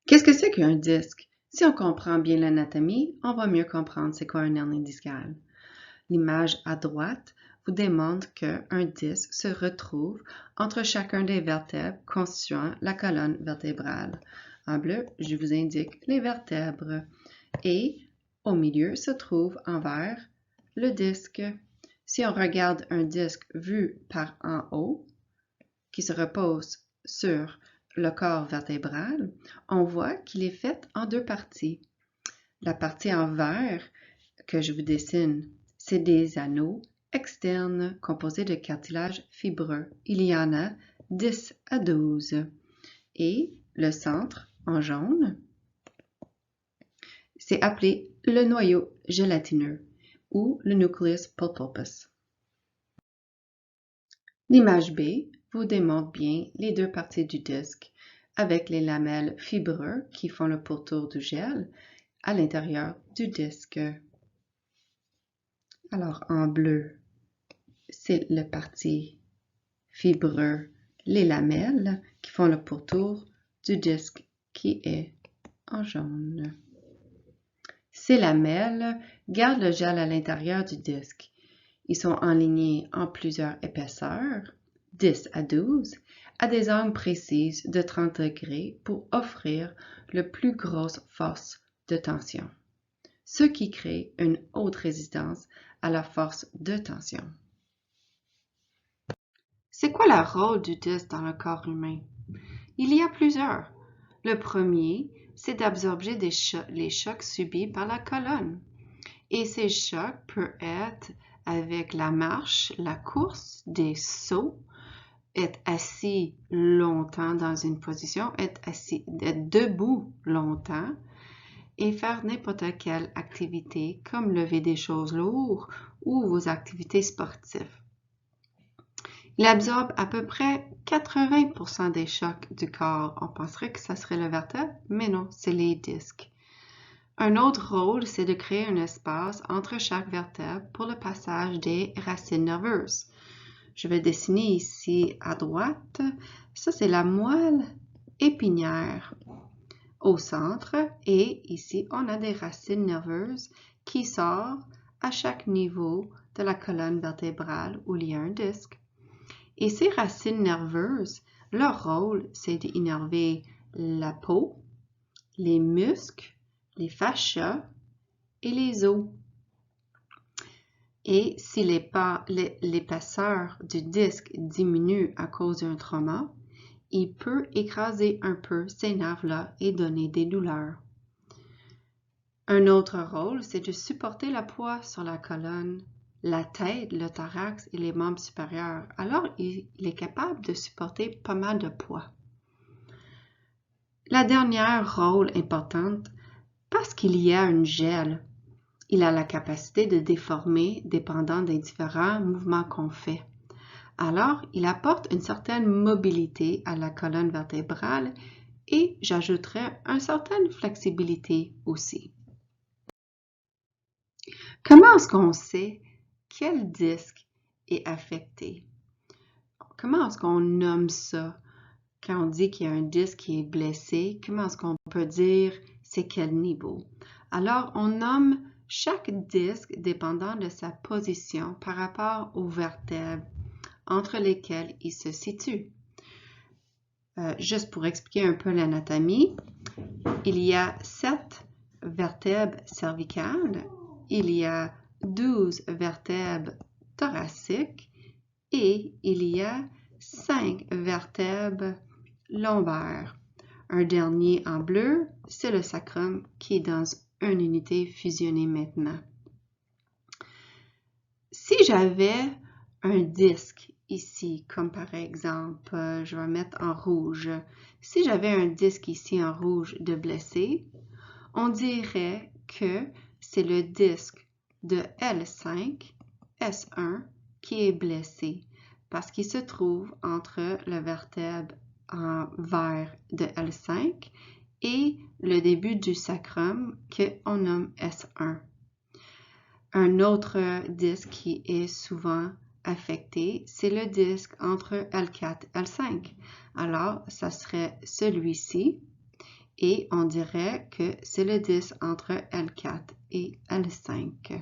Qu'est-ce que c'est qu'un disque? Si on comprend bien l'anatomie, on va mieux comprendre c'est quoi un hernie discale. L'image à droite vous démontre qu'un disque se retrouve entre chacun des vertèbres constituant la colonne vertébrale. En bleu, je vous indique les vertèbres et au milieu se trouve en vert le disque. Si on regarde un disque vu par en haut, qui se repose sur le corps vertébral, on voit qu'il est fait en deux parties. La partie en vert que je vous dessine, c'est des anneaux externes composés de cartilage fibreux. Il y en a 10 à 12. Et le centre, en jaune, c'est appelé le noyau gélatineux ou le nucleus pulpopus. L'image B vous démontre bien les deux parties du disque avec les lamelles fibreux qui font le pourtour du gel à l'intérieur du disque. Alors en bleu, c'est la partie fibreux, les lamelles qui font le pourtour du disque qui est en jaune. Ces lamelles gardent le gel à l'intérieur du disque. Ils sont enlignés en plusieurs épaisseurs, 10 à 12, à des angles précises de 30 degrés pour offrir la plus grosse force de tension, ce qui crée une haute résistance à la force de tension. C'est quoi le rôle du disque dans le corps humain? Il y a plusieurs. Le premier, c'est d'absorber les chocs subis par la colonne. Et ces chocs peuvent être avec la marche, la course, des sauts, être assis longtemps dans une position, être debout longtemps et faire n'importe quelle activité comme lever des choses lourdes ou vos activités sportives. Il absorbe à peu près 80% des chocs du corps. On penserait que ça serait le vertèbre, mais non, c'est les disques. Un autre rôle, c'est de créer un espace entre chaque vertèbre pour le passage des racines nerveuses. Je vais dessiner ici à droite. Ça, c'est la moelle épinière au centre. Et ici, on a des racines nerveuses qui sortent à chaque niveau de la colonne vertébrale où il y a un disque. Et ces racines nerveuses, leur rôle, c'est d'innerver la peau, les muscles, les fascias et les os. Et si l'épaisseur du disque diminue à cause d'un trauma, il peut écraser un peu ces nerfs-là et donner des douleurs. Un autre rôle, c'est de supporter le poids sur la colonne, la tête, le thorax et les membres supérieurs. Alors, il est capable de supporter pas mal de poids. La dernière rôle importante, parce qu'il y a une gel, il a la capacité de déformer dépendant des différents mouvements qu'on fait. Alors, il apporte une certaine mobilité à la colonne vertébrale et j'ajouterais une certaine flexibilité aussi. Comment est-ce qu'on sait quel disque est affecté? Comment est-ce qu'on nomme ça? Quand on dit qu'il y a un disque qui est blessé, comment est-ce qu'on peut dire c'est quel niveau? Alors, on nomme chaque disque dépendant de sa position par rapport aux vertèbres entre lesquelles il se situe. Juste pour expliquer un peu l'anatomie, il y a 7 vertèbres cervicales, il y a 12 vertèbres thoraciques et il y a 5 vertèbres lombaires. Un dernier en bleu, c'est le sacrum qui est dans une unité fusionnée maintenant. Si j'avais un disque ici, comme par exemple, je vais mettre en rouge. Si j'avais un disque ici en rouge de blessé, on dirait que c'est le disque de L5, S1, qui est blessé parce qu'il se trouve entre le vertèbre en vert de L5 et le début du sacrum qu'on nomme S1. Un autre disque qui est souvent affecté, c'est le disque entre L4 et L5. Alors, ça serait celui-ci. Et on dirait que c'est le disque entre L4 et L5.